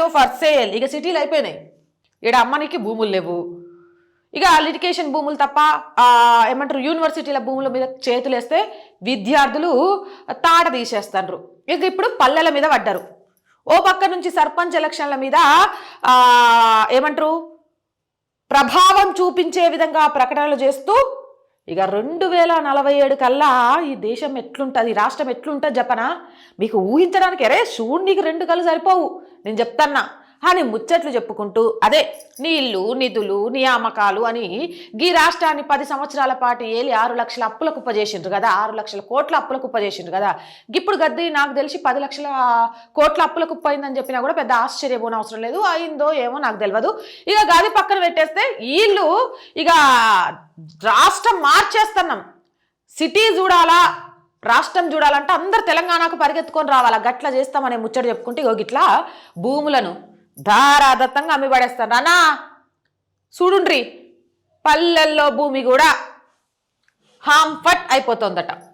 సిటీలు for sale. ఇక సిటీలు అయిపోయినాయి, ఇక్కడ అమ్మనికి భూములు లేవు. ఇక లిటికేషన్ భూములు తప్ప ఏమంటారు యూనివర్సిటీల భూముల మీద చేతులేస్తే విద్యార్థులు తాట తీసేస్తారు. ఇక ఇప్పుడు పల్లెల మీద పడ్డారు. ఓ పక్క నుంచి సర్పంచ్ ఎలక్షన్ల మీద ఏమంటారు ప్రభావం చూపించే విధంగా ప్రకటనలు చేస్తూ ఇక 2047 కల్లా ఈ దేశం ఎట్లుంటుంది, ఈ రాష్ట్రం ఎట్లుంటుంది చెప్పనా మీకు ఊహించడానికి. అరే చూడు నీకు 2 కళ్ళు సరిపోవు నేను చెప్తాన్నా అని ముచ్చట్లు చెప్పుకుంటూ అదే నీళ్లు నిధులు నియామకాలు అని ఈ రాష్ట్రాన్ని 10 సంవత్సరాల పాటు ఏలి 6 లక్షల అప్పుల కుప్ప చేసిండ్రు కదా, 6 లక్షల కోట్ల అప్పుల కుప్ప చేసిండ్రు కదా. ఇప్పుడు గద్ది నాకు తెలిసి 10 లక్షల కోట్ల అప్పుల కుప్ప అయిందని చెప్పినా కూడా పెద్ద ఆశ్చర్యపోని అవసరం లేదు. అయిందో ఏమో నాకు తెలియదు. ఇక గది పక్కన పెట్టేస్తే వీళ్ళు ఇక రాష్ట్రం మార్చేస్తున్నాం, సిటీ చూడాలా రాష్ట్రం చూడాలంటే అందరు తెలంగాణకు పరిగెత్తుకొని రావాలా, గట్లా చేస్తామనే ముచ్చట చెప్పుకుంటే ఇగో గిట్లా భూములను ధారాదత్తంగా అమ్మి పడేస్తాను అన్నా. చూడుండ్రి పల్లెల్లో భూమి కూడా హాంఫట్ అయిపోతుందట.